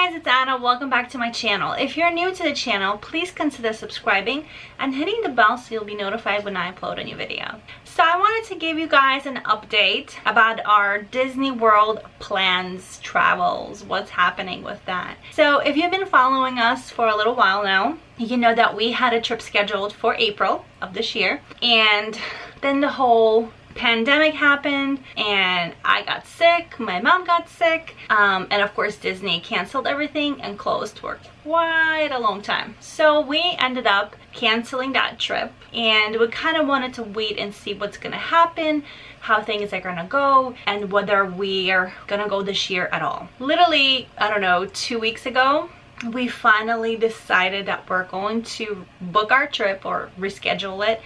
guys, it's Anna. Welcome back to my channel. If you're new to the channel, please consider subscribing and hitting the bell so you'll be notified when I upload a new video. So I wanted to give you guys an update about our Disney World plans, travels, what's happening with that. So if you've been following us for a little while now, you know that we had a trip scheduled for April of this year, and then the whole pandemic happened and I got sick, my mom got sick, and of course Disney canceled everything and closed for quite a long time. So we ended up canceling that trip, and we kind of wanted to wait and see what's gonna happen, how things are gonna go, and whether we are gonna go this year at all. Literally, I don't know, 2 weeks ago, we finally decided that we're going to book our trip or reschedule it,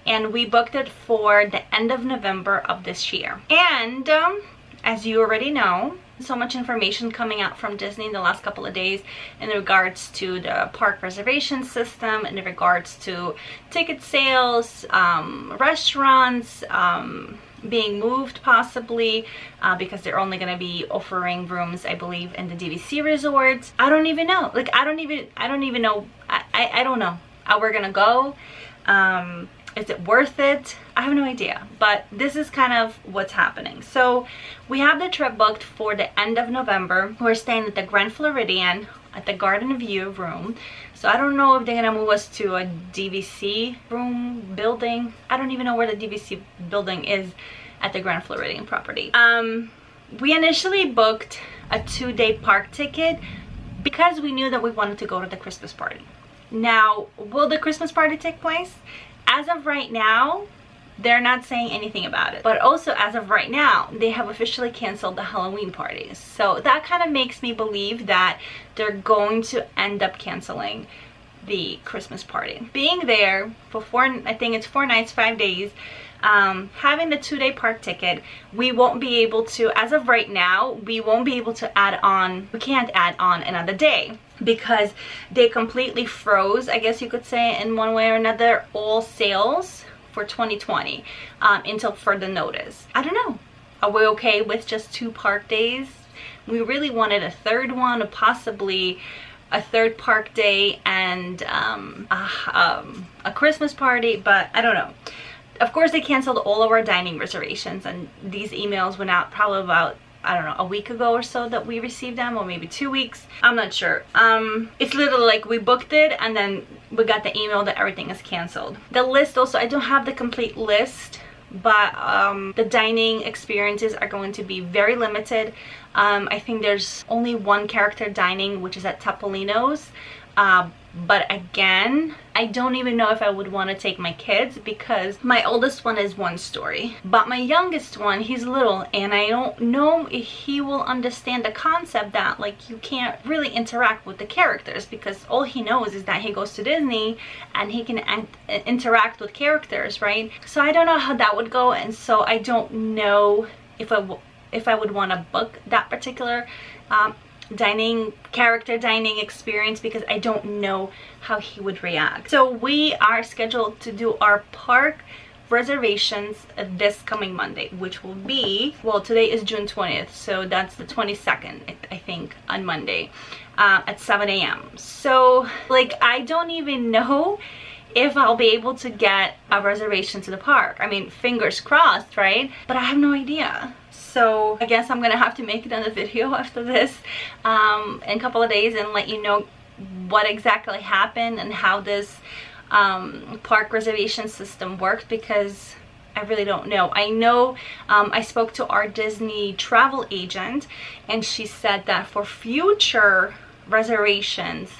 and we booked it for the end of November of this year. And as you already know, so much information coming out from Disney in the last couple of days in regards to the park reservation system, in regards to ticket sales, restaurants being moved possibly, because they're only going to be offering rooms, I believe, in the DVC resorts. I don't even know. Like, I don't even know. I don't know how we're gonna go. Is it worth it? I have no idea, but this is kind of what's happening. So we have the trip booked for the end of November. We're staying at the Grand Floridian at the Garden View room. So I don't know if they're gonna move us to a DVC room building. I don't even know where the DVC building is at the Grand Floridian property. We initially booked a 2-day park ticket because we knew that we wanted to go to the Christmas party. Now, will the Christmas party take place? As of right now, they're not saying anything about it. But also, as of right now, they have officially canceled the Halloween parties. So that kind of makes me believe that they're going to end up canceling the Christmas party. Being there for I think it's 4 nights, 5 days, having the 2-day park ticket, we won't be able to, as of right now, we won't be able to add on, we can't add on another day, because they completely froze, I guess you could say, in one way or another, all sales for 2020 until further notice. I don't know. Are we okay with just 2 park days? We really wanted a third one, or possibly a third park day and a Christmas party, but I don't know. Of course, they canceled all of our dining reservations, and these emails went out probably about, I don't know, a week ago or so that we received them, or maybe 2 weeks. I'm not sure. It's literally like we booked it and then we got the email that everything is canceled. The list also, I don't have the complete list, but the dining experiences are going to be very limited. I think there's only 1 character dining, which is at Topolino's. But again, I don't even know if I would want to take my kids, because my oldest one is 1 story, but my youngest one, he's little, and I don't know if he will understand the concept that, like, you can't really interact with the characters, because all he knows is that he goes to Disney and he can interact with characters, right? So I don't know how that would go, and so I don't know if I would want to book that particular character dining experience, because I don't know how he would react. So we are scheduled to do our park reservations this coming Monday, which will be, well, today is June 20th, so that's the 22nd, I think, on Monday at 7 a.m. So, like, I don't even know if I'll be able to get a reservation to the park. I mean, fingers crossed, right? But I have no idea. So I guess I'm gonna have to make another video after this in a couple of days and let you know what exactly happened and how this park reservation system works, because I really don't know. I know I spoke to our Disney travel agent, and she said that for future reservations,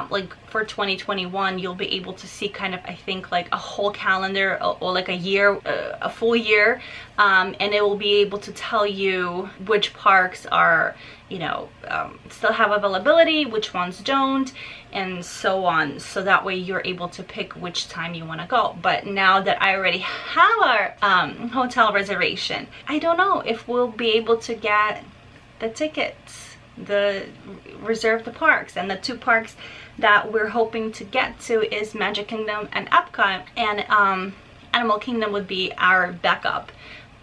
like for 2021, you'll be able to see kind of, I think, like a whole calendar, or like a year, a full year, and it will be able to tell you which parks are, you know, still have availability, which ones don't, and so on, so that way you're able to pick which time you want to go. But now that I already have our hotel reservation, I don't know if we'll be able to get the tickets, reserve the parks. And the 2 parks that we're hoping to get to is Magic Kingdom and Epcot, and Animal Kingdom would be our backup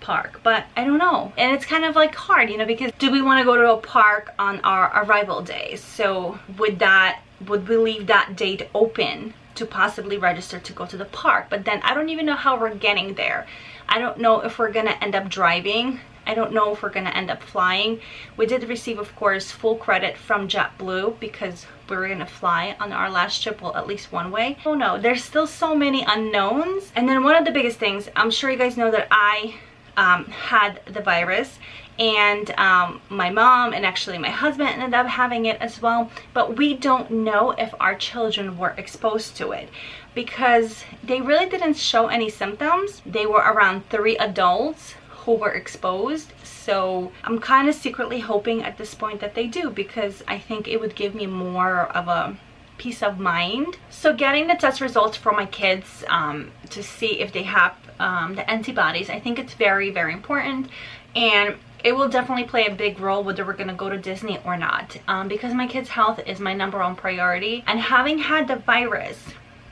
park, but I don't know. And it's kind of like hard, you know, because do we want to go to a park on our arrival day? So would we leave that date open to possibly register to go to the park? But then I don't even know how we're getting there. I don't know if we're gonna end up driving. I don't know if we're gonna end up flying. We did receive, of course, full credit from JetBlue because we were gonna fly on our last trip, well, at least one way. Oh no, there's still so many unknowns. And then one of the biggest things, I'm sure you guys know that I had the virus, and my mom and actually my husband ended up having it as well, but we don't know if our children were exposed to it because they really didn't show any symptoms. They were around 3 adults who were exposed, so I'm kind of secretly hoping at this point that they do, because I think it would give me more of a peace of mind. So getting the test results for my kids to see if they have the antibodies, I think it's very, very important, and it will definitely play a big role whether we're gonna go to Disney or not, because my kids' health is my #1 priority. And having had the virus,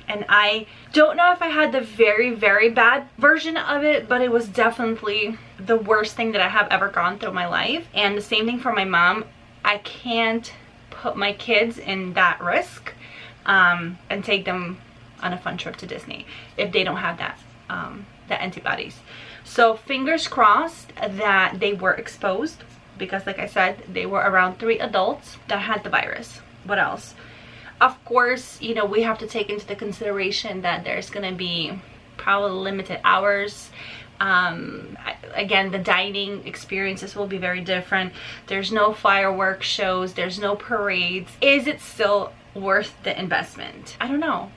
and I don't know if I had the very, very bad version of it, but it was definitely the worst thing that I have ever gone through my life. And the same thing for my mom. I can't put my kids in that risk and take them on a fun trip to Disney if they don't have that the antibodies. So fingers crossed that they were exposed, because like I said, they were around 3 adults that had the virus. What else? Of course, you know, we have to take into the consideration that there's gonna be probably limited hours. Again, the dining experiences will be very different. There's no fireworks shows, there's no parades. Is it still worth the investment? I don't know.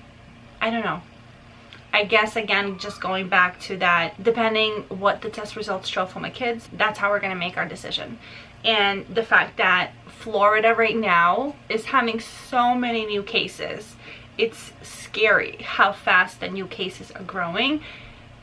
I guess, again, just going back to that, depending what the test results show for my kids, that's how we're gonna make our decision. And the fact that Florida right now is having so many new cases, it's scary how fast the new cases are growing,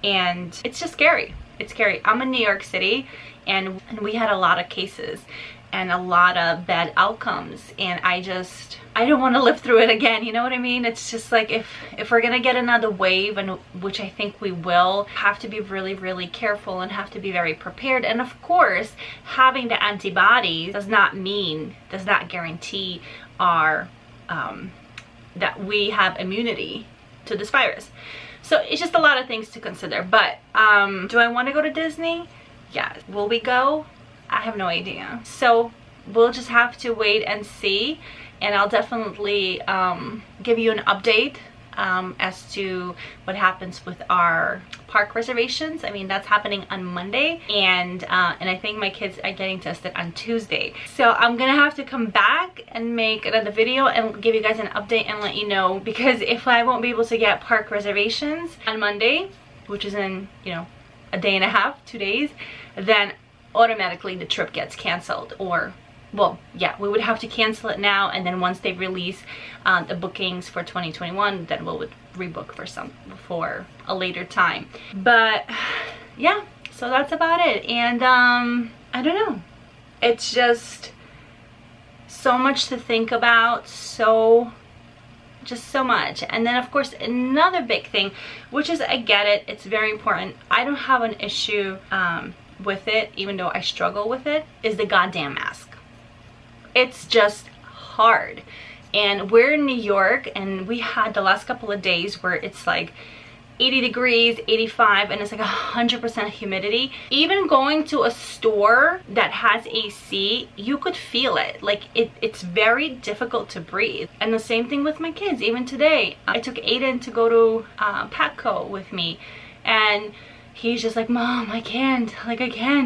and it's just scary. It's scary. I'm in New York City, and we had a lot of cases and a lot of bad outcomes, and I don't want to live through it again, you know what I mean? It's just like, if we're gonna get another wave, and which I think we will, have to be really, really careful and have to be very prepared. And of course, having the antibodies does not guarantee our that we have immunity to this virus. So it's just a lot of things to consider. But do I want to go to Disney? Yeah. Will we go? I have no idea. So we'll just have to wait and see, and I'll definitely give you an update as to what happens with our park reservations. I mean, that's happening on Monday, and I think my kids are getting tested on Tuesday. So I'm gonna have to come back and make another video and give you guys an update and let you know, because if I won't be able to get park reservations on Monday, which is in, you know, a day and a half, 2 days, then automatically the trip gets canceled. Or, well, yeah, we would have to cancel it now, and then once they release the bookings for 2021, then we'll rebook for a later time. But yeah, so that's about it. And I don't know, it's just so much to think about, just so much. And then of course, another big thing, which is, I get it, it's very important, I don't have an issue with it, even though I struggle with it, is the goddamn mask. It's just hard. And we're in New York, and we had the last couple of days where it's like 80 degrees, 85, and it's like 100% humidity. Even going to a store that has AC, you could feel it. Like, it's very difficult to breathe. And the same thing with my kids. Even today, I took Aiden to go to Petco with me, and he's just like, Mom, I can't,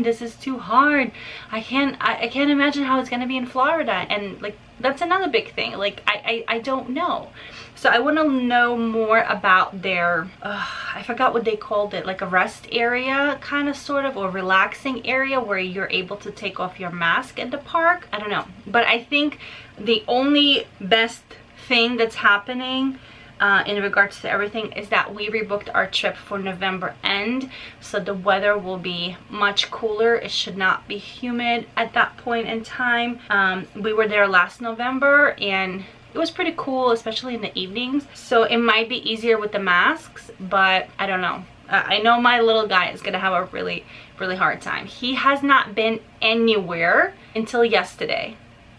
this is too hard. I can't imagine how it's gonna be in Florida. And like, that's another big thing. Like, I don't know. So I want to know more about their, I forgot what they called it, like a rest area, kind of, sort of, or relaxing area where you're able to take off your mask at the park. I don't know. But I think the only best thing that's happening in regards to everything is that we rebooked our trip for November end, so the weather will be much cooler. It should not be humid at that point in time. We were there last November, and it was pretty cool, especially in the evenings, so it might be easier with the masks, but I don't know. I know my little guy is gonna have a really hard time. He has not been anywhere until yesterday.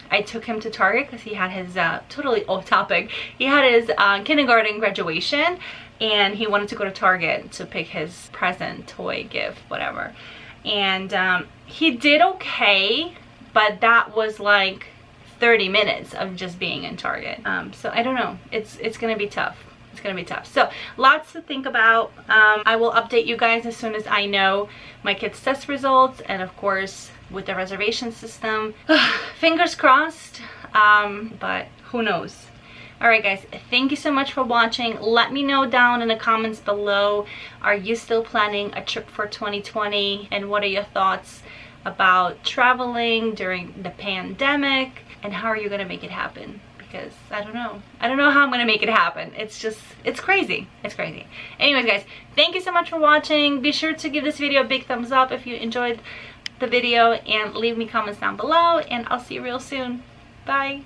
I took him to Target because he had his totally off topic, he had his kindergarten graduation, and he wanted to go to Target to pick his present, toy, gift, whatever. And he did okay, but that was like 30 minutes of just being in Target. So I don't know, it's gonna be tough. It's gonna be tough. So lots to think about. I will update you guys as soon as I know my kids' test results, and of course with the reservation system, fingers crossed, but who knows. All right guys, thank you so much for watching. Let me know down in the comments below, are you still planning a trip for 2020, and what are your thoughts about traveling during the pandemic, and how are you gonna make it happen? Because I don't know how I'm gonna make it happen. It's crazy. It's crazy. Anyways guys, thank you so much for watching. Be sure to give this video a big thumbs up if you enjoyed the video, and leave me comments down below, and I'll see you real soon. Bye.